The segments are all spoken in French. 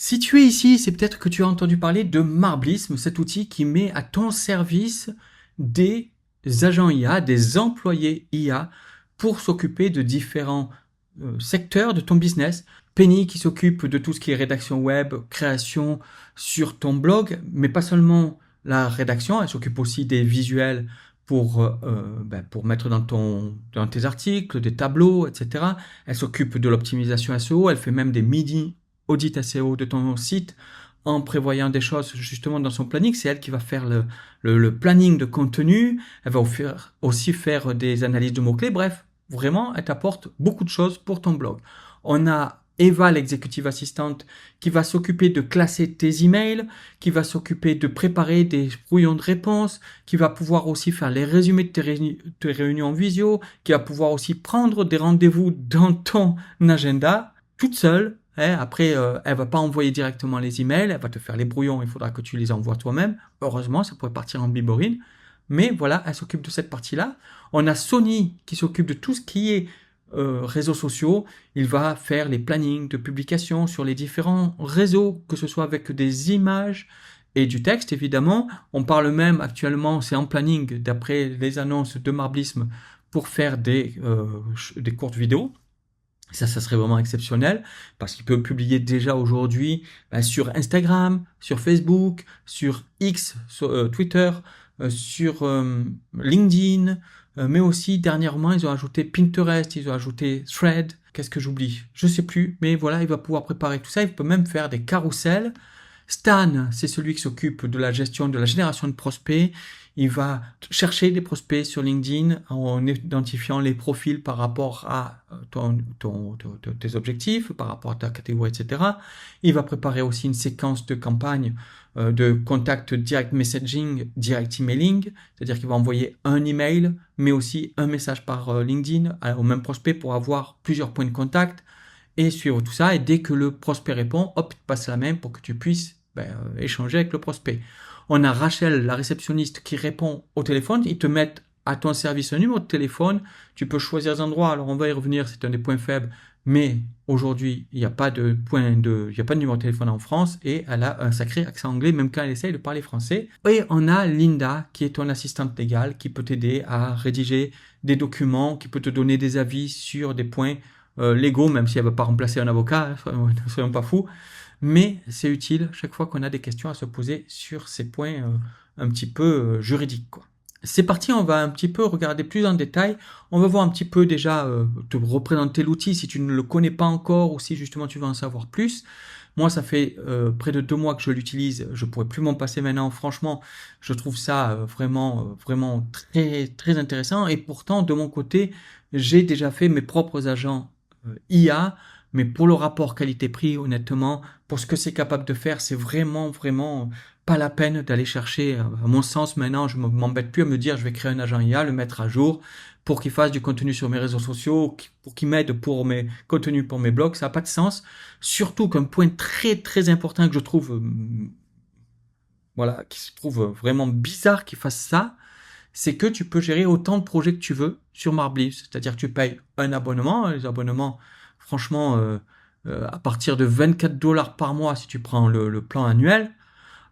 Si tu es ici, c'est peut-être que tu as entendu parler de Marblism, cet outil qui met à ton service des agents IA, des employés IA pour s'occuper de différents secteurs de ton business. Penny qui s'occupe de tout ce qui est rédaction web, création sur ton blog, mais pas seulement la rédaction, elle s'occupe aussi des visuels pour mettre dans tes articles, des tableaux, etc. Elle s'occupe de l'optimisation SEO, elle fait même des midi audit SEO de ton site en prévoyant des choses justement dans son planning. C'est elle qui va faire le planning de contenu. Elle va aussi faire des analyses de mots-clés. Bref, vraiment, elle t'apporte beaucoup de choses pour ton blog. On a Eva, l'executive assistante, qui va s'occuper de classer tes emails, qui va s'occuper de préparer des brouillons de réponses, qui va pouvoir aussi faire les résumés de tes réunions en visio, qui va pouvoir aussi prendre des rendez-vous dans ton agenda, toute seule. Après, elle va pas envoyer directement les emails, elle va te faire les brouillons, il faudra que tu les envoies toi-même. Heureusement, ça pourrait partir en biborine. Mais voilà, elle s'occupe de cette partie-là. On a Sony qui s'occupe de tout ce qui est réseaux sociaux. Il va faire les plannings de publication sur les différents réseaux, que ce soit avec des images et du texte, évidemment. On parle même actuellement, c'est en planning, d'après les annonces de Marblism, pour faire des courtes vidéos. Ça serait vraiment exceptionnel parce qu'il peut publier déjà aujourd'hui sur Instagram, sur Facebook, sur X, sur Twitter, sur LinkedIn, mais aussi dernièrement ils ont ajouté Pinterest, ils ont ajouté Thread. Qu'est-ce que j'oublie? Je sais plus, mais voilà, il va pouvoir préparer tout ça. Il peut même faire des carousels. Stan, c'est celui qui s'occupe de la gestion de la génération de prospects. Il va chercher des prospects sur LinkedIn en identifiant les profils par rapport à tes objectifs, par rapport à ta catégorie, etc. Il va préparer aussi une séquence de campagne de contact direct messaging, direct emailing, c'est-à-dire qu'il va envoyer un email, mais aussi un message par LinkedIn au même prospect pour avoir plusieurs points de contact et suivre tout ça. Et dès que le prospect répond, hop, il te passe la main pour que tu puisses échanger avec le prospect. On a Rachel, la réceptionniste, qui répond au téléphone. Ils te mettent à ton service un numéro de téléphone. Tu peux choisir des endroits. Alors, on va y revenir. C'est un des points faibles. Mais aujourd'hui, il n'y a pas de numéro de téléphone en France et elle a un sacré accent anglais, même quand elle essaye de parler français. Et on a Linda, qui est ton assistante légale, qui peut t'aider à rédiger des documents, qui peut te donner des avis sur des points légaux, même si elle ne veut pas remplacer un avocat, ne soyons pas fous. Mais c'est utile chaque fois qu'on a des questions à se poser sur ces points un petit peu juridiques, quoi. C'est parti, on va un petit peu regarder plus en détail. On va voir un petit peu déjà te représenter l'outil si tu ne le connais pas encore ou si justement tu veux en savoir plus. Moi, ça fait près de 2 mois que je l'utilise. Je pourrais plus m'en passer maintenant. Franchement, je trouve ça vraiment très très intéressant. Et pourtant, de mon côté, j'ai déjà fait mes propres agents IA. Mais pour le rapport qualité-prix, honnêtement, pour ce que c'est capable de faire, c'est vraiment pas la peine d'aller chercher. À mon sens, maintenant, je m'embête plus à me dire, je vais créer un agent IA, le mettre à jour pour qu'il fasse du contenu sur mes réseaux sociaux, pour qu'il m'aide pour mes contenus pour mes blogs. Ça n'a pas de sens. Surtout qu'un point très important que je trouve, qui se trouve vraiment bizarre qu'il fasse ça, c'est que tu peux gérer autant de projets que tu veux sur Marblism. C'est-à-dire que tu payes un abonnement. Les abonnements, franchement, à partir de 24 dollars par mois si tu prends le plan annuel,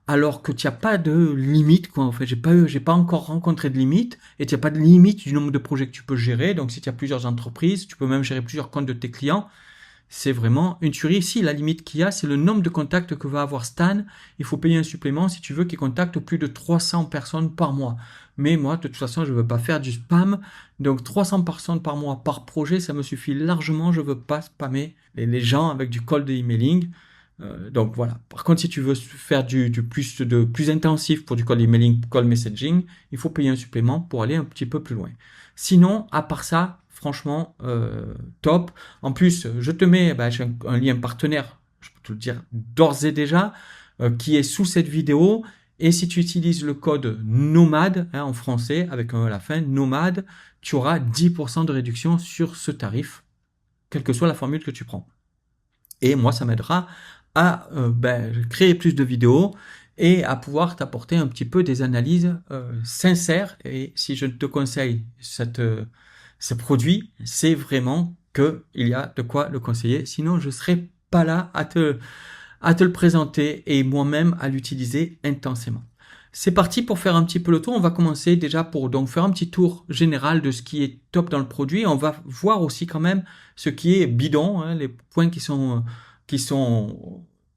alors que tu n'as pas de limite, quoi. En fait, j'ai pas encore rencontré de limite, et tu n'as pas de limite du nombre de projets que tu peux gérer. Donc, si tu as plusieurs entreprises, tu peux même gérer plusieurs comptes de tes clients. C'est vraiment une tuerie. Ici, la limite qu'il y a, c'est le nombre de contacts que va avoir Stan. Il faut payer un supplément si tu veux qu'il contacte plus de 300 personnes par mois. Mais moi, de toute façon, je ne veux pas faire du spam. Donc, 300 personnes par mois par projet, ça me suffit largement. Je ne veux pas spammer les gens avec du cold emailing. Donc voilà. Par contre, si tu veux faire du plus intensif pour du cold emailing, cold messaging, il faut payer un supplément pour aller un petit peu plus loin. Sinon, à part ça, franchement, top. En plus, je te mets j'ai un lien partenaire, je peux te le dire d'ores et déjà, qui est sous cette vidéo. Et si tu utilises le code NOMAD, en français, avec un E à la fin, NOMAD, tu auras 10% de réduction sur ce tarif, quelle que soit la formule que tu prends. Et moi, ça m'aidera à créer plus de vidéos et à pouvoir t'apporter un petit peu des analyses sincères. Et si je te conseille ce produit, c'est vraiment qu'il y a de quoi le conseiller. Sinon, je ne serais pas là à te le présenter et moi-même à l'utiliser intensément. C'est parti pour faire un petit peu le tour. On va commencer déjà pour donc faire un petit tour général de ce qui est top dans le produit. On va voir aussi quand même ce qui est bidon, hein, les points qui sont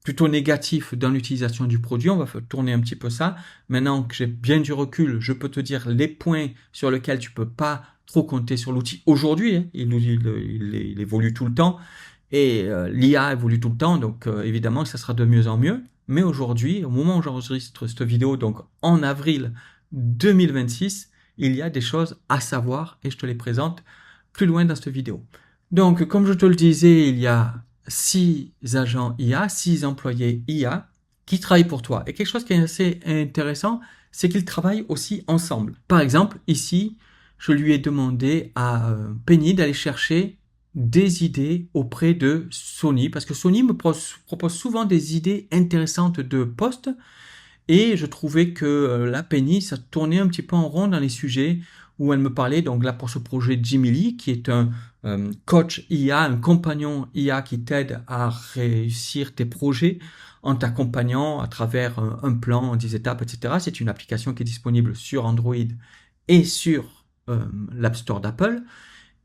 plutôt négatifs dans l'utilisation du produit. On va tourner un petit peu ça. Maintenant que j'ai bien du recul, je peux te dire les points sur lesquels tu peux pas trop compter sur l'outil aujourd'hui. Hein. Il évolue tout le temps et l'IA évolue tout le temps. Donc évidemment, ça sera de mieux en mieux. Mais aujourd'hui, au moment où j'enregistre cette vidéo, donc en avril 2026, il y a des choses à savoir et je te les présente plus loin dans cette vidéo. Donc, comme je te le disais, il y a 6 agents IA, 6 employés IA qui travaillent pour toi. Et quelque chose qui est assez intéressant, c'est qu'ils travaillent aussi ensemble. Par exemple, ici, je lui ai demandé à Penny d'aller chercher des idées auprès de Sony, parce que Sony me propose souvent des idées intéressantes de posts, et je trouvais que la Penny, ça tournait un petit peu en rond dans les sujets où elle me parlait, donc là pour ce projet Jimmy Lee, qui est un coach IA, un compagnon IA qui t'aide à réussir tes projets en t'accompagnant à travers un plan en 10 étapes, etc. C'est une application qui est disponible sur Android et sur l'App Store d'Apple.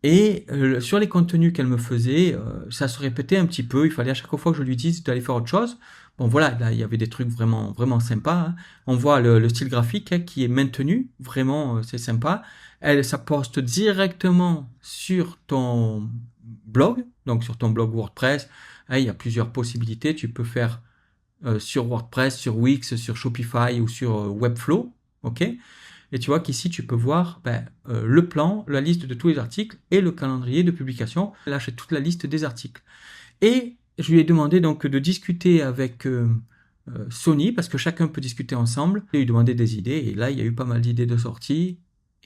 Et sur les contenus qu'elle me faisait, ça se répétait un petit peu. Il fallait à chaque fois que je lui dise d'aller faire autre chose. Bon voilà, là il y avait des trucs vraiment vraiment sympas. Hein. On voit le style graphique hein, qui est maintenu, vraiment c'est sympa. Ça poste directement sur ton blog, donc sur ton blog WordPress. Hein, il y a plusieurs possibilités. Tu peux faire sur WordPress, sur Wix, sur Shopify ou sur Webflow, ok. Et tu vois qu'ici, tu peux voir le plan, la liste de tous les articles et le calendrier de publication. Là, j'ai toute la liste des articles. Et je lui ai demandé donc de discuter avec Sony, parce que chacun peut discuter ensemble, et lui demander des idées. Et là, il y a eu pas mal d'idées de sortie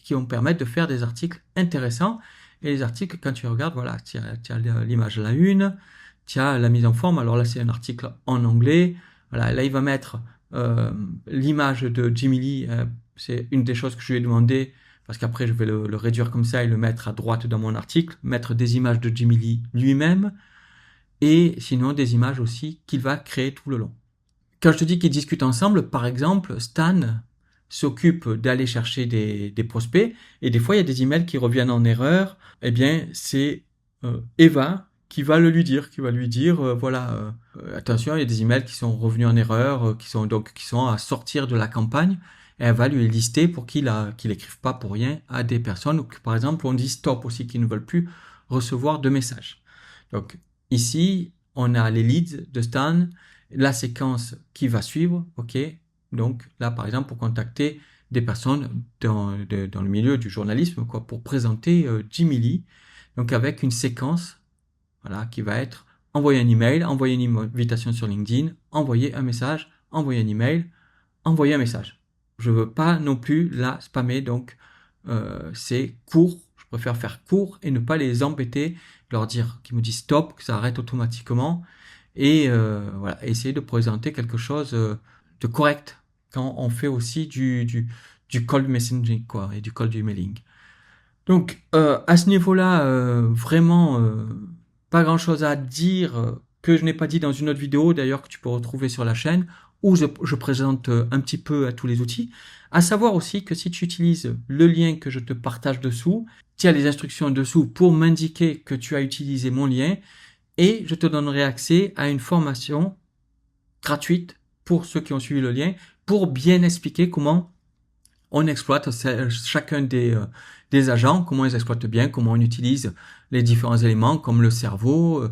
qui vont permettre de faire des articles intéressants. Et les articles, quand tu regardes, voilà, tu as l'image à la une, tu as la mise en forme. Alors là, c'est un article en anglais. Voilà, là, il va mettre l'image de Jimmy Lee. C'est une des choses que je lui ai demandé, parce qu'après je vais le réduire comme ça et le mettre à droite dans mon article, mettre des images de Jimmy Lee lui-même, et sinon des images aussi qu'il va créer tout le long. Quand je te dis qu'ils discutent ensemble, par exemple, Stan s'occupe d'aller chercher des prospects, et des fois il y a des emails qui reviennent en erreur, eh bien c'est Eva qui va le lui dire, voilà, attention, il y a des emails qui sont revenus en erreur, qui sont à sortir de la campagne, et elle va lui lister pour qu'il écrive pas pour rien à des personnes, ou que par exemple on dit stop aussi, qu'ils ne veulent plus recevoir de messages. Donc ici, on a les leads de Stan, la séquence qui va suivre, ok. Donc là, par exemple, pour contacter des personnes dans le milieu du journalisme, quoi, pour présenter Jimmy Lee, donc avec une séquence, voilà, qui va être envoyer un email, envoyer une invitation sur LinkedIn, envoyer un message, envoyer un email, envoyer un message. Je veux pas non plus la spammer, donc c'est court. Je préfère faire court et ne pas les embêter, leur dire qu'ils me disent stop, que ça arrête automatiquement, et voilà, essayer de présenter quelque chose de correct quand on fait aussi du cold messaging, quoi, et du cold emailing. Donc à ce niveau-là, vraiment pas grand-chose à dire que je n'ai pas dit dans une autre vidéo, d'ailleurs que tu peux retrouver sur la chaîne, où je présente un petit peu à tous les outils. À savoir aussi que si tu utilises le lien que je te partage dessous, tu as les instructions dessous pour m'indiquer que tu as utilisé mon lien, et je te donnerai accès à une formation gratuite pour ceux qui ont suivi le lien, pour bien expliquer comment on exploite chacun des agents, comment ils exploitent bien, comment on utilise les différents éléments comme le cerveau.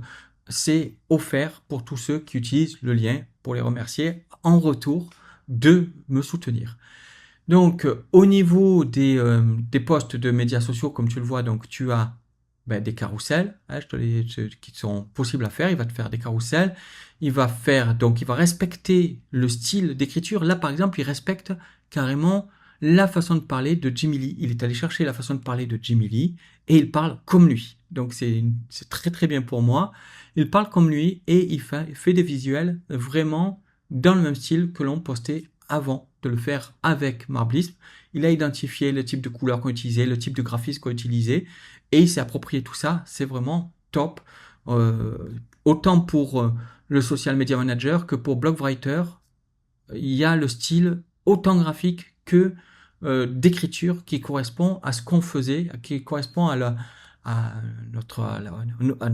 C'est offert pour tous ceux qui utilisent le lien, pour les remercier en retour de me soutenir. Donc au niveau des posts de médias sociaux, comme tu le vois, donc tu as des carousels, hein, qui sont possibles à faire. Il va te faire des carousels. Il va respecter le style d'écriture. Là, par exemple, il respecte carrément la façon de parler de Jimmy Lee. Il est allé chercher la façon de parler de Jimmy Lee et il parle comme lui. Donc c'est très très bien pour moi. Il parle comme lui et il fait des visuels vraiment dans le même style que l'on postait avant de le faire avec Marblisp. Il a identifié le type de couleur qu'on utilisait, le type de graphisme qu'on utilisait, et il s'est approprié tout ça. C'est vraiment top. autant pour le social media manager que pour Blogwriter, il y a le style autant graphique que d'écriture qui correspond à ce qu'on faisait, qui correspond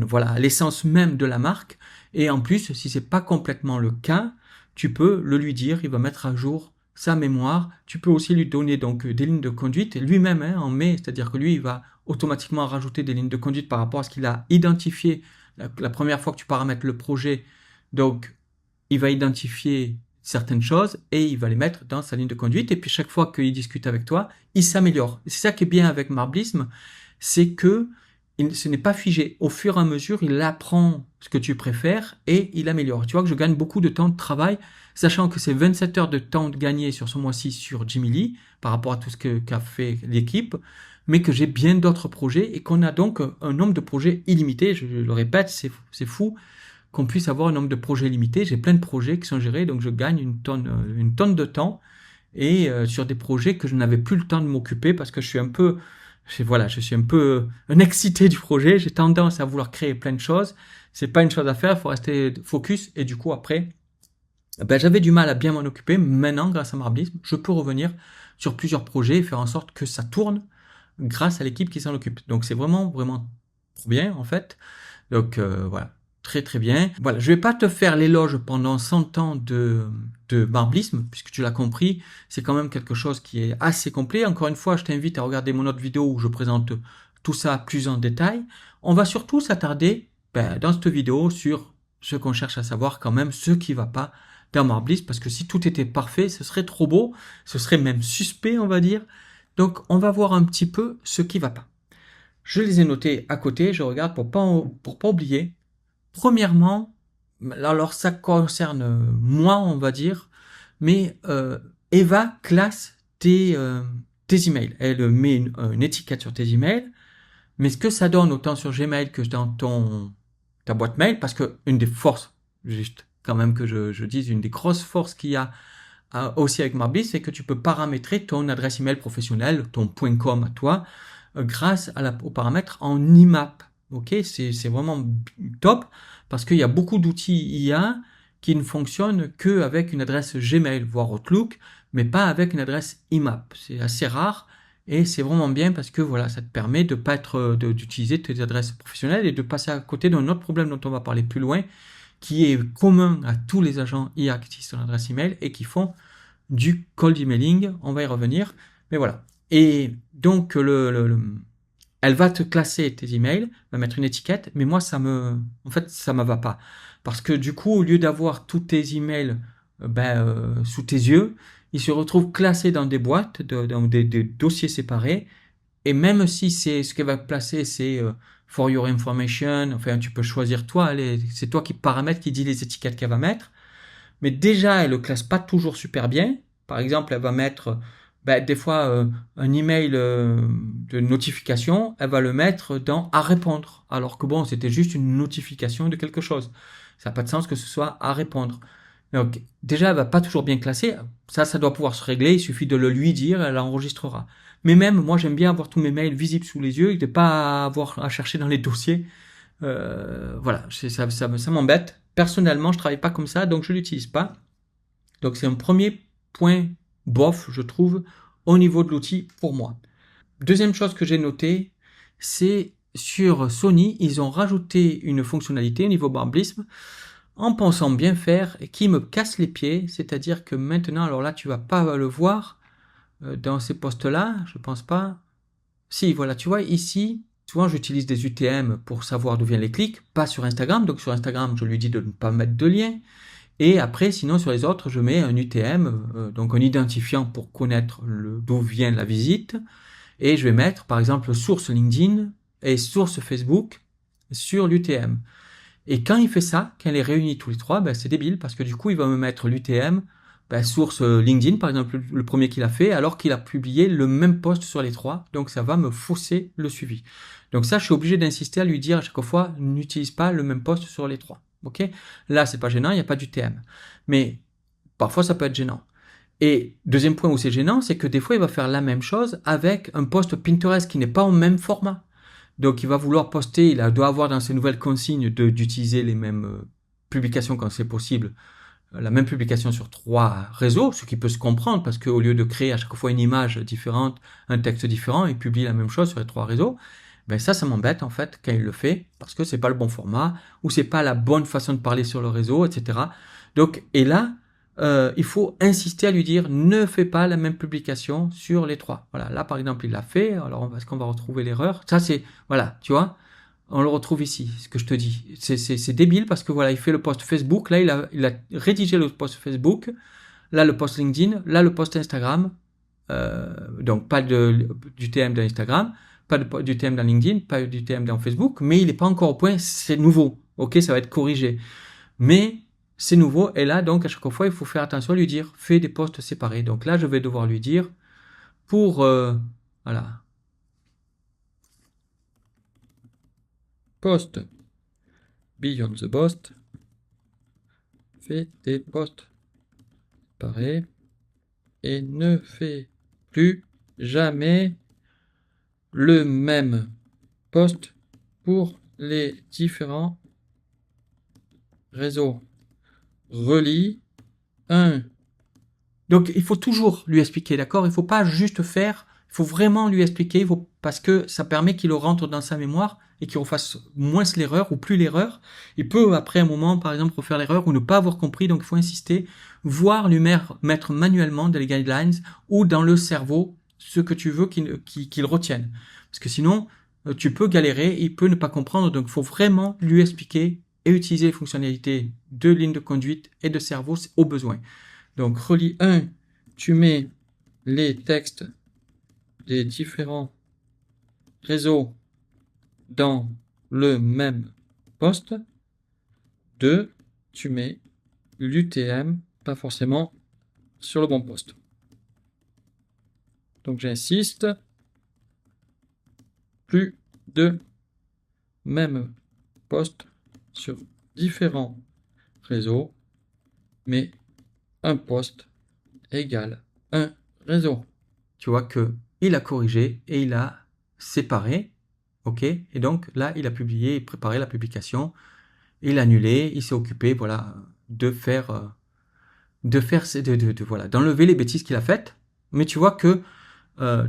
voilà, à l'essence même de la marque. Et en plus, si c'est pas complètement le cas, tu peux le lui dire, il va mettre à jour sa mémoire. Tu peux aussi lui donner donc des lignes de conduite lui-même en met, c'est-à-dire que lui, il va automatiquement rajouter des lignes de conduite par rapport à ce qu'il a identifié la première fois que tu paramètres le projet. Donc, il va identifier certaines choses et il va les mettre dans sa ligne de conduite. Et puis chaque fois qu'il discute avec toi, il s'améliore. C'est ça qui est bien avec Marblisme, c'est que ce n'est pas figé. Au fur et à mesure, il apprend ce que tu préfères et il améliore. Tu vois que je gagne beaucoup de temps de travail, sachant que c'est 27 heures de temps de gagner sur ce mois-ci sur Jimmy par rapport à tout ce qu'a fait l'équipe, mais que j'ai bien d'autres projets et qu'on a donc un nombre de projets illimité. Je le répète, c'est fou qu'on puisse avoir un nombre de projets limité. J'ai plein de projets qui sont gérés, donc je gagne une tonne de temps et sur des projets que je n'avais plus le temps de m'occuper parce que je suis un peu un excité du projet. J'ai tendance à vouloir créer plein de choses. C'est pas une chose à faire, il faut rester focus et du coup après, j'avais du mal à bien m'en occuper. Maintenant, grâce à Marblisme, je peux revenir sur plusieurs projets et faire en sorte que ça tourne grâce à l'équipe qui s'en occupe. Donc c'est vraiment trop bien en fait. Donc voilà. Très très bien. Voilà, je vais pas te faire l'éloge pendant 100 ans de Marblisme, puisque tu l'as compris, c'est quand même quelque chose qui est assez complet. Encore une fois, je t'invite à regarder mon autre vidéo où je présente tout ça plus en détail. On va surtout s'attarder dans cette vidéo sur ce qu'on cherche à savoir quand même, ce qui va pas dans Marblisme, parce que si tout était parfait, ce serait trop beau, ce serait même suspect, on va dire. Donc, on va voir un petit peu ce qui va pas. Je les ai notés à côté, je regarde pour pas oublier. Premièrement, alors ça concerne moi, on va dire, mais Eva classe tes emails. Elle met une étiquette sur tes emails, mais ce que ça donne autant sur Gmail que dans ta boîte mail, parce que une des forces, juste quand même que je dise, une des grosses forces qu'il y a aussi avec Marblisme, c'est que tu peux paramétrer ton adresse email professionnelle, ton .com à toi, grâce aux paramètres en IMAP. Ok, c'est vraiment top parce qu'il y a beaucoup d'outils IA qui ne fonctionnent qu'avec une adresse Gmail, voire Outlook, mais pas avec une adresse IMAP. C'est assez rare et c'est vraiment bien parce que voilà, ça te permet de pas d'utiliser tes adresses professionnelles et de passer à côté d'un autre problème dont on va parler plus loin, qui est commun à tous les agents IA qui utilisent ton adresse email et qui font du cold emailing. On va y revenir, mais voilà. Et donc elle va te classer tes emails, va mettre une étiquette, mais moi ça me va pas parce que du coup au lieu d'avoir tous tes emails sous tes yeux, ils se retrouvent classés dans des boîtes, dans des dossiers séparés. Et même si c'est ce qu'elle va placer, c'est for your information, enfin tu peux choisir toi, c'est toi qui paramètres, qui dis les étiquettes qu'elle va mettre. Mais déjà elle le classe pas toujours super bien. Par exemple, elle va mettre des fois un email de notification, elle va le mettre dans à répondre, alors que bon, c'était juste une notification de quelque chose. Ça n'a pas de sens que ce soit à répondre. Donc déjà, elle va pas toujours bien classer. Ça doit pouvoir se régler. Il suffit de le lui dire, elle enregistrera. Mais même, moi, j'aime bien avoir tous mes mails visibles sous les yeux et de pas avoir à chercher dans les dossiers. Voilà, ça m'embête. Personnellement, je travaille pas comme ça, donc je l'utilise pas. Donc c'est un premier point bof, je trouve, au niveau de l'outil pour moi. Deuxième chose que j'ai notée, c'est sur Sony, ils ont rajouté une fonctionnalité au niveau Marblisme en pensant bien faire et qui me casse les pieds, c'est-à-dire que maintenant, alors là, tu vas pas le voir dans ces postes-là, je pense pas. Si, voilà, tu vois, ici, souvent j'utilise des UTM pour savoir d'où viennent les clics, pas sur Instagram, donc sur Instagram, je lui dis de ne pas mettre de lien. Et après, sinon, sur les autres, je mets un UTM, donc un identifiant pour connaître d'où vient la visite. Et je vais mettre, par exemple, source LinkedIn et source Facebook sur l'UTM. Et quand il fait ça, quand il les réunit tous les trois, c'est débile parce que du coup, il va me mettre l'UTM, source LinkedIn, par exemple, le premier qu'il a fait, alors qu'il a publié le même post sur les trois. Donc, ça va me fausser le suivi. Donc ça, je suis obligé d'insister à lui dire à chaque fois, n'utilise pas le même post sur les trois. Ok, là, c'est pas gênant, il n'y a pas d'UTM. Mais parfois, ça peut être gênant. Et deuxième point où c'est gênant, c'est que des fois, il va faire la même chose avec un post Pinterest qui n'est pas au même format. Donc il va vouloir poster, doit avoir dans ses nouvelles consignes d'utiliser les mêmes publications quand c'est possible, la même publication sur 3 réseaux, ce qui peut se comprendre parce qu'au lieu de créer à chaque fois une image différente, un texte différent, il publie la même chose sur les 3 réseaux. Ben ça m'embête en fait quand il le fait parce que c'est pas le bon format ou c'est pas la bonne façon de parler sur le réseau, etc. Donc et là, il faut insister à lui dire ne fais pas la même publication sur les 3. Voilà, là par exemple il l'a fait. Alors est-ce qu'on va retrouver l'erreur? Ça c'est voilà, tu vois. On le retrouve ici, ce que je te dis. C'est débile parce que voilà, il fait le post Facebook, là il a rédigé le post Facebook, là le post LinkedIn, là le post Instagram, donc pas du TM d'Instagram, pas du TM dans LinkedIn, pas du TM dans Facebook, mais il n'est pas encore au point, c'est nouveau, ok, ça va être corrigé. Mais c'est nouveau, et là donc à chaque fois il faut faire attention à lui dire, fais des posts séparés. Donc là je vais devoir lui dire, pour, voilà, post Beyond the Post, fais des posts séparés et ne fais plus jamais le même post pour les différents réseaux. Relis un. Donc il faut toujours lui expliquer, d'accord? Il faut pas juste faire, il faut vraiment lui expliquer, parce que ça permet qu'il le rentre dans sa mémoire et qu'il refasse moins l'erreur ou plus l'erreur. Il peut après un moment, par exemple, refaire l'erreur ou ne pas avoir compris, donc il faut insister, voire lui mettre manuellement dans les guidelines ou dans le cerveau ce que tu veux qu'il retienne. Parce que sinon, tu peux galérer, il peut ne pas comprendre, donc il faut vraiment lui expliquer et utiliser les fonctionnalités de ligne de conduite et de cerveau au besoin. Donc, relis 1, tu mets les textes des différents réseaux dans le même poste. 2, tu mets l'UTM, pas forcément sur le bon poste. Donc, j'insiste, plus de même poste sur différents réseaux, mais un poste égale un réseau. Tu vois que il a corrigé et il a séparé, ok? Et donc là, il a publié, il préparait la publication, il a annulé, il s'est occupé, voilà, voilà, d'enlever les bêtises qu'il a faites. Mais tu vois que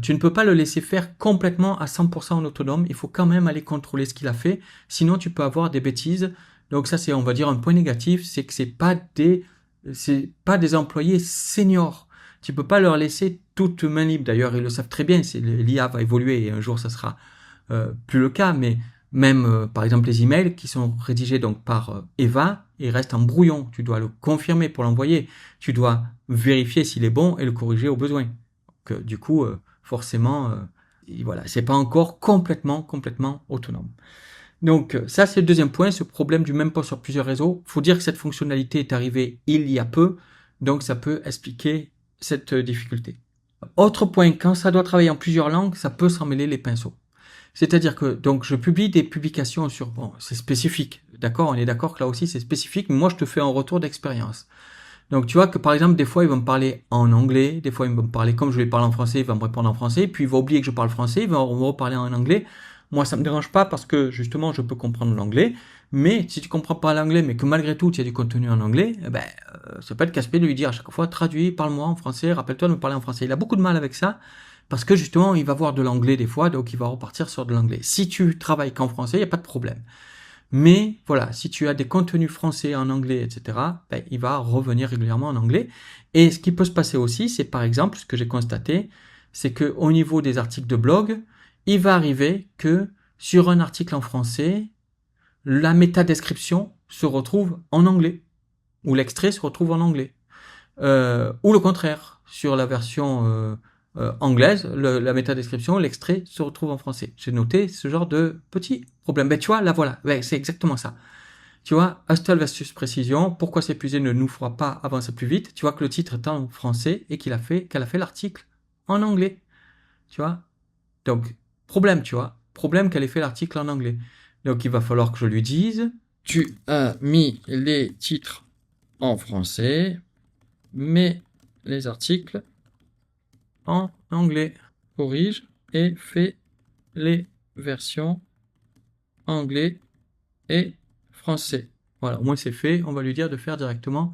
tu ne peux pas le laisser faire complètement à 100% en autonome. Il faut quand même aller contrôler ce qu'il a fait. Sinon, tu peux avoir des bêtises. Donc ça, c'est, on va dire, un point négatif, c'est que c'est pas des employés seniors. Tu peux pas leur laisser toute main libre. D'ailleurs, ils le savent très bien. L'IA va évoluer et un jour, ça sera plus le cas. Mais même, par exemple, les emails qui sont rédigés donc par Eva, ils restent en brouillon. Tu dois le confirmer pour l'envoyer. Tu dois vérifier s'il est bon et le corriger au besoin. Donc, du coup, forcément, voilà, c'est pas encore complètement autonome. Donc ça, c'est le deuxième point, ce problème du même poste sur plusieurs réseaux. Faut dire que cette fonctionnalité est arrivée il y a peu, donc ça peut expliquer cette difficulté. Autre point, quand ça doit travailler en plusieurs langues, ça peut s'en mêler les pinceaux. C'est-à-dire que donc je publie des publications sur bon, c'est spécifique, d'accord, on est d'accord que là aussi c'est spécifique, mais moi je te fais un retour d'expérience. Donc tu vois que par exemple des fois il va me parler en anglais, des fois il va me parler comme je lui parle en français, il va me répondre en français, puis il va oublier que je parle français, il va me reparler en anglais. Moi ça me dérange pas parce que justement je peux comprendre l'anglais, mais si tu comprends pas l'anglais mais que malgré tout tu as du contenu en anglais, ça peut être casse-pied de lui dire à chaque fois traduis, parle-moi en français, rappelle-toi de me parler en français. Il a beaucoup de mal avec ça parce que justement il va voir de l'anglais des fois, donc il va repartir sur de l'anglais. Si tu travailles qu'en français, il n'y a pas de problème. Mais voilà, si tu as des contenus français en anglais, etc., il va revenir régulièrement en anglais. Et ce qui peut se passer aussi, c'est par exemple, ce que j'ai constaté, c'est que au niveau des articles de blog, il va arriver que sur un article en français, la métadescription se retrouve en anglais, ou l'extrait se retrouve en anglais. Ou le contraire, sur la version anglaise, la métadescription, l'extrait se retrouve en français. J'ai noté ce genre de petit problème. Ben tu vois, là voilà, c'est exactement ça. Tu vois, Hustle versus précision, pourquoi s'épuiser ne nous fera pas avancer plus vite. Tu vois que le titre est en français et qu'elle a fait l'article en anglais. Tu vois, donc problème, tu vois, problème qu'elle ait fait l'article en anglais. Donc il va falloir que je lui dise, tu as mis les titres en français, mais les articles en anglais. Corrige et fais les versions anglais et français. Voilà, au moins c'est fait. On va lui dire de faire directement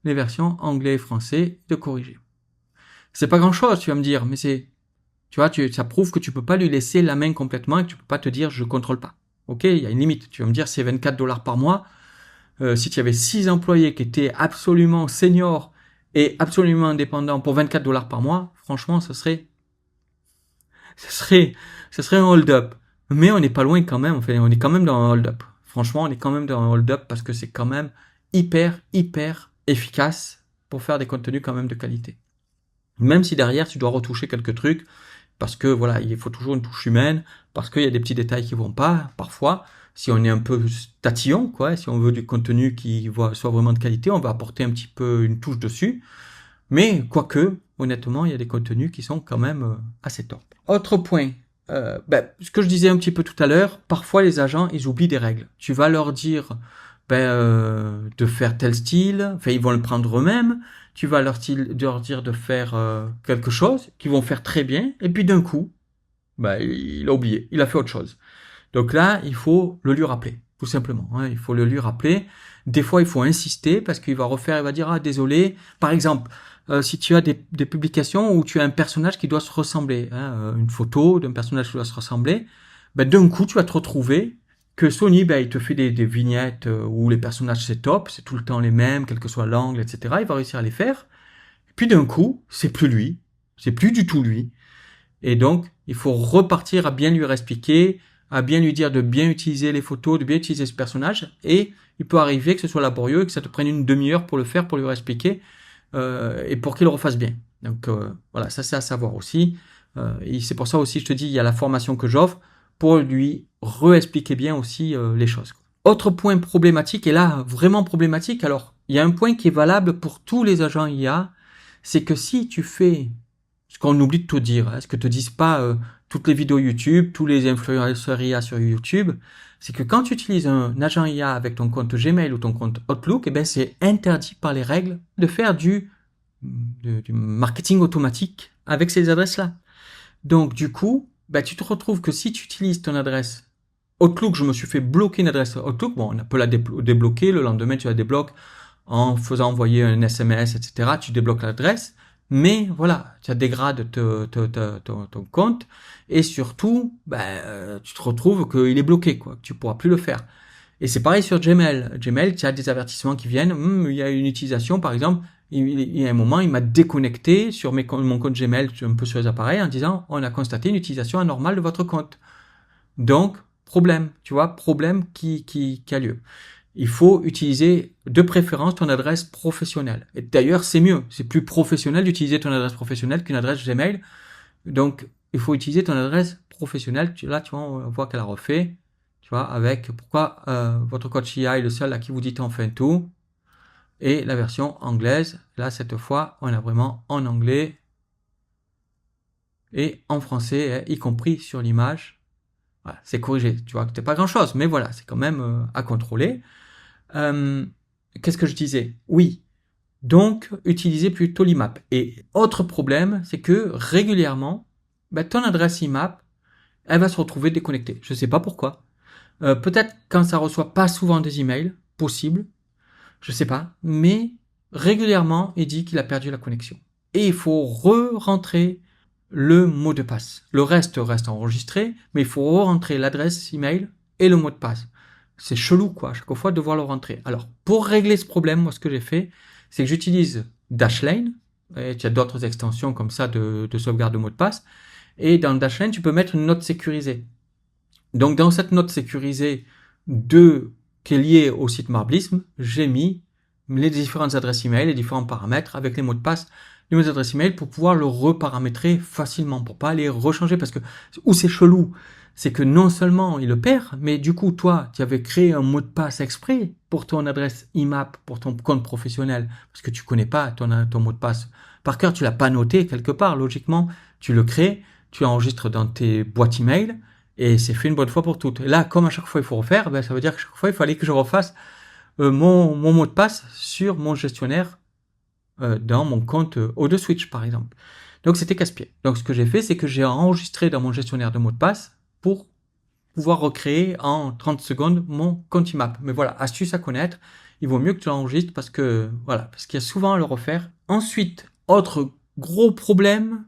les versions anglais et français, de corriger. C'est pas grand chose, tu vas me dire, mais tu vois, ça prouve que tu peux pas lui laisser la main complètement et que tu peux pas te dire je contrôle pas. Ok, il y a une limite. Tu vas me dire c'est 24$ par mois. Si tu avais 6 employés qui étaient absolument seniors et absolument indépendants pour 24$ par mois, franchement, ce serait un hold-up. Mais on n'est pas loin quand même. Enfin, on est quand même dans un hold-up. Franchement, on est quand même dans un hold-up parce que c'est quand même hyper efficace pour faire des contenus quand même de qualité. Même si derrière, tu dois retoucher quelques trucs parce que voilà, il faut toujours une touche humaine, parce qu'il y a des petits détails qui vont pas, parfois. Si on est un peu tatillon, quoi, si on veut du contenu qui soit vraiment de qualité, on va apporter un petit peu une touche dessus. Mais quoique, honnêtement, il y a des contenus qui sont quand même assez top. Autre point, ce que je disais un petit peu tout à l'heure, parfois les agents, ils oublient des règles. Tu vas leur dire de faire tel style, enfin ils vont le prendre eux-mêmes, tu vas leur dire de faire quelque chose qu'ils vont faire très bien, et puis d'un coup, il a oublié, il a fait autre chose. Donc là, il faut le lui rappeler, tout simplement. Hein, il faut le lui rappeler. Des fois, il faut insister parce qu'il va refaire, il va dire ah désolé. Par exemple, si tu as des publications où tu as un personnage qui doit se ressembler, hein, une photo d'un personnage qui doit se ressembler, d'un coup, tu vas te retrouver que Sony, il te fait des vignettes où les personnages c'est top, c'est tout le temps les mêmes, quel que soit l'angle, etc. Il va réussir à les faire. Et puis d'un coup, c'est plus lui, c'est plus du tout lui. Et donc, il faut repartir à bien lui expliquer, à bien lui dire de bien utiliser les photos, de bien utiliser ce personnage. Et il peut arriver que ce soit laborieux et que ça te prenne une demi-heure pour le faire, pour lui expliquer et pour qu'il le refasse bien. Donc voilà, ça c'est à savoir aussi. Et c'est pour ça aussi, je te dis, il y a la formation que j'offre pour lui re-expliquer bien aussi les choses. Autre point problématique, et là vraiment problématique, alors il y a un point qui est valable pour tous les agents IA, c'est que si tu fais ce qu'on oublie de te dire, hein, ce que te disent pas toutes les vidéos YouTube, tous les influenceurs IA sur YouTube, c'est que quand tu utilises un agent IA avec ton compte Gmail ou ton compte Outlook, c'est interdit par les règles de faire du marketing automatique avec ces adresses-là. Donc du coup, tu te retrouves que si tu utilises ton adresse Outlook, je me suis fait bloquer une adresse Outlook, bon, on peut la débloquer, le lendemain tu la débloques en faisant envoyer un SMS, etc. Tu débloques l'adresse. Mais voilà, ça dégrade ton compte et surtout, tu te retrouves qu'il est bloqué, quoi, que tu pourras plus le faire. Et c'est pareil sur Gmail. Gmail, tu as des avertissements qui viennent. Il y a une utilisation, par exemple, il y a un moment, il m'a déconnecté sur mon compte Gmail, un peu sur les appareils, en disant on a constaté une utilisation anormale de votre compte. Donc, problème, tu vois, problème qui a lieu. Il faut utiliser de préférence ton adresse professionnelle. Et d'ailleurs, c'est mieux. C'est plus professionnel d'utiliser ton adresse professionnelle qu'une adresse Gmail. Donc, il faut utiliser ton adresse professionnelle. Là, tu vois, on voit qu'elle a refait. Tu vois, avec pourquoi votre coach IA est le seul à qui vous dites enfin tout. Et la version anglaise. Là, cette fois, on a vraiment en anglais et en français, y compris sur l'image. Voilà, c'est corrigé. Tu vois que c'est pas grand chose, mais voilà, c'est quand même à contrôler. Qu'est-ce que je disais? Oui. Donc, utilisez plutôt l'IMAP. Et autre problème, c'est que régulièrement, ton adresse IMAP, elle va se retrouver déconnectée. Je ne sais pas pourquoi. Peut-être quand ça reçoit pas souvent des emails, possible. Je sais pas. Mais régulièrement, il dit qu'il a perdu la connexion. Et il faut re-rentrer le mot de passe. Le reste enregistré, mais il faut re-rentrer l'adresse email et le mot de passe. C'est chelou, quoi, à chaque fois de devoir le rentrer. Alors, pour régler ce problème, moi, ce que j'ai fait, c'est que j'utilise Dashlane, et tu as d'autres extensions comme ça de sauvegarde de mot de passe, et dans Dashlane, tu peux mettre une note sécurisée. Donc, dans cette note sécurisée qui est liée au site Marblism, j'ai mis les différentes adresses email, les différents paramètres avec les mots de passe de mes adresses email pour pouvoir le reparamétrer facilement, pour pas les rechanger, parce que où c'est chelou, c'est que non seulement il le perd, mais du coup, toi, tu avais créé un mot de passe exprès pour ton adresse IMAP, pour ton compte professionnel, parce que tu connais pas ton mot de passe. Par cœur, tu l'as pas noté quelque part, logiquement, tu le crées, tu l'enregistres dans tes boîtes email, et c'est fait une bonne fois pour toutes. Et là, comme à chaque fois il faut refaire, ça veut dire que chaque fois il fallait que je refasse mon mot de passe sur mon gestionnaire dans mon compte OdeSwitch, par exemple. Donc, c'était casse-pied. Donc, ce que j'ai fait, c'est que j'ai enregistré dans mon gestionnaire de mots de passe pour pouvoir recréer en 30 secondes mon compte IMAP. Mais voilà, astuce à connaître. Il vaut mieux que tu l'enregistres parce qu'il y a souvent à le refaire. Ensuite, autre gros problème,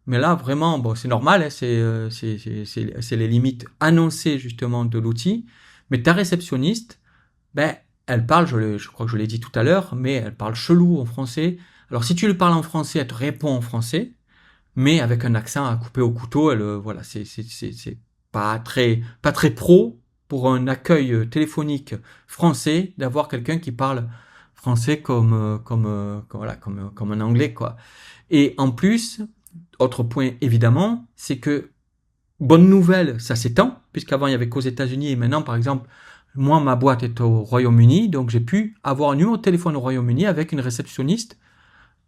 mais là vraiment, bon, c'est normal, hein, c'est les limites annoncées justement de l'outil. Mais ta réceptionniste, ben, elle parle, je crois que je l'ai dit tout à l'heure, mais elle parle chelou en français. Alors si tu lui parles en français, elle te répond en français, mais avec un accent à couper au couteau. Voilà, c'est pas très pro pour un accueil téléphonique français d'avoir quelqu'un qui parle français comme un anglais, quoi. Et en plus, autre point évidemment, c'est que bonne nouvelle, ça s'étend, puisqu'avant il y avait qu'aux États-Unis et maintenant, par exemple, moi ma boîte est au Royaume-Uni, donc j'ai pu avoir un numéro de téléphone au Royaume-Uni avec une réceptionniste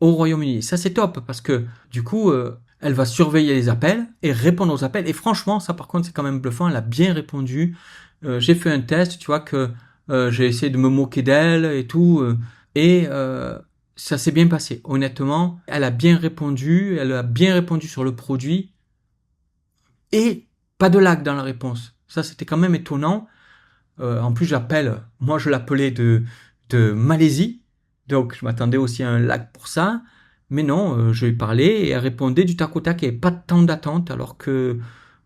au Royaume-Uni. Ça c'est top parce que du coup, elle va surveiller les appels et répondre aux appels. Et franchement, ça par contre c'est quand même bluffant. Elle a bien répondu. J'ai fait un test, tu vois que j'ai essayé de me moquer d'elle et tout, et ça s'est bien passé. Honnêtement, elle a bien répondu. Elle a bien répondu sur le produit et pas de lag dans la réponse. Ça c'était quand même étonnant. En plus, moi je l'appelais de Malaisie, donc je m'attendais aussi à un lag pour ça. Mais non, je lui parlais et elle répondait du tac au tac, il n'y avait pas de temps d'attente, alors que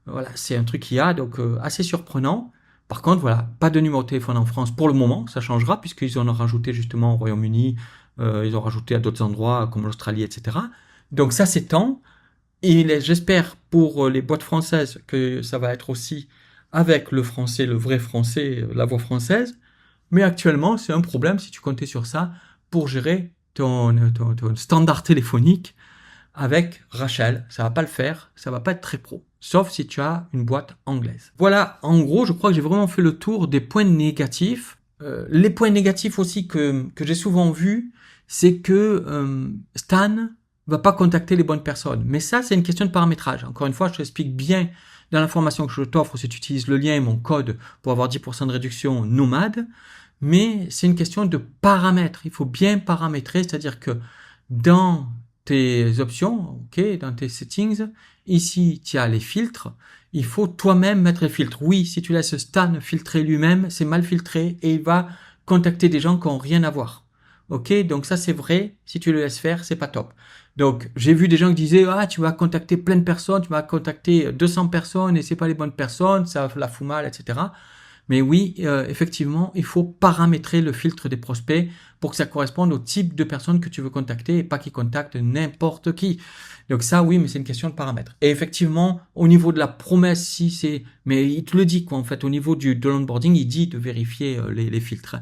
voilà, c'est un truc qu'il y a, donc assez surprenant. Par contre, voilà, pas de numéro de téléphone en France pour le moment, ça changera puisqu'ils en ont rajouté justement au Royaume-Uni, ils ont rajouté à d'autres endroits comme l'Australie, etc. Donc ça s'étend. Et j'espère pour les boîtes françaises que ça va être aussi avec le français, le vrai français, la voix française. Mais actuellement, c'est un problème si tu comptais sur ça pour gérer ton standard téléphonique avec Rachel. Ça va pas le faire, ça va pas être très pro. Sauf si tu as une boîte anglaise. Voilà, en gros, je crois que j'ai vraiment fait le tour des points négatifs. Les points négatifs aussi que j'ai souvent vus, c'est que Stan va pas contacter les bonnes personnes. Mais ça, c'est une question de paramétrage. Encore une fois, je t'explique bien dans l'information que je t'offre si tu utilises le lien et mon code pour avoir 10% de réduction nomade. Mais c'est une question de paramètres. Il faut bien paramétrer, c'est-à-dire que dans tes options, ok, dans tes settings, ici, tu as les filtres. Il faut toi-même mettre les filtres. Oui, si tu laisses Stan filtrer lui-même, c'est mal filtré et il va contacter des gens qui n'ont rien à voir. Ok, donc ça c'est vrai. Si tu le laisses faire, c'est pas top. Donc j'ai vu des gens qui disaient tu vas contacter plein de personnes, tu vas contacter 200 personnes et c'est pas les bonnes personnes, ça la fout mal, etc. Mais oui, effectivement, il faut paramétrer le filtre des prospects pour que ça corresponde au type de personnes que tu veux contacter et pas qu'ils contactent n'importe qui. Donc ça, oui, mais c'est une question de paramètres. Et effectivement, au niveau de la promesse, si c'est... Mais il te le dit, quoi, en fait, au niveau de l'onboarding, il dit de vérifier les filtres.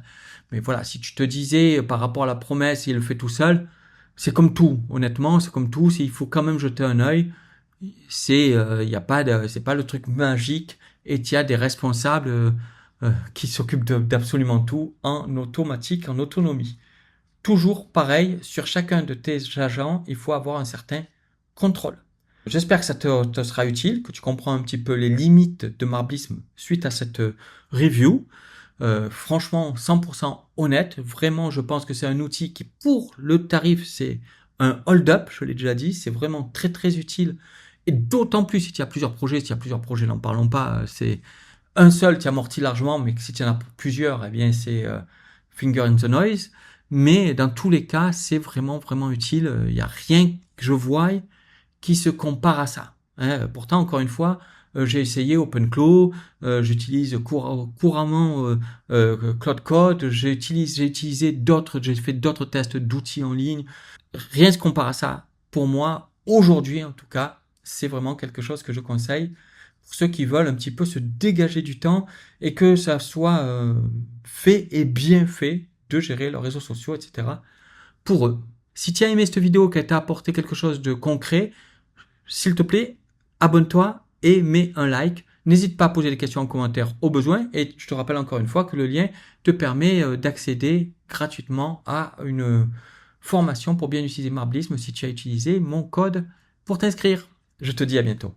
Mais voilà, si tu te disais par rapport à la promesse, il le fait tout seul, c'est comme tout, honnêtement, c'est comme tout. Il faut quand même jeter un œil. C'est pas le truc magique et il y a des responsables qui s'occupent d'absolument tout en automatique, en autonomie. Toujours pareil, sur chacun de tes agents, il faut avoir un certain contrôle. J'espère que ça te sera utile, que tu comprends un petit peu les limites de Marblisme suite à cette review. Franchement, 100% honnête. Vraiment, je pense que c'est un outil qui, pour le tarif, c'est un hold-up, je l'ai déjà dit. C'est vraiment très, très utile. Et d'autant plus si tu as plusieurs projets. Si tu as plusieurs projets, n'en parlons pas. C'est un seul, tu amortis largement, mais si tu en as plusieurs, eh bien, c'est finger in the noise. Mais dans tous les cas, c'est vraiment, vraiment utile. Il n'y a rien que je voie qui se compare à ça. Pourtant, encore une fois, j'ai essayé OpenClaw, j'utilise couramment Cloud Code, j'ai utilisé d'autres, j'ai fait d'autres tests d'outils en ligne. Rien ne se compare à ça. Pour moi, aujourd'hui en tout cas, c'est vraiment quelque chose que je conseille pour ceux qui veulent un petit peu se dégager du temps et que ça soit fait et bien fait de gérer leurs réseaux sociaux, etc. pour eux. Si tu as aimé cette vidéo, qu'elle t'a apporté quelque chose de concret, s'il te plaît, abonne-toi et mets un like. N'hésite pas à poser des questions en commentaire au besoin. Et je te rappelle encore une fois que le lien te permet d'accéder gratuitement à une formation pour bien utiliser Marblisme si tu as utilisé mon code pour t'inscrire. Je te dis à bientôt.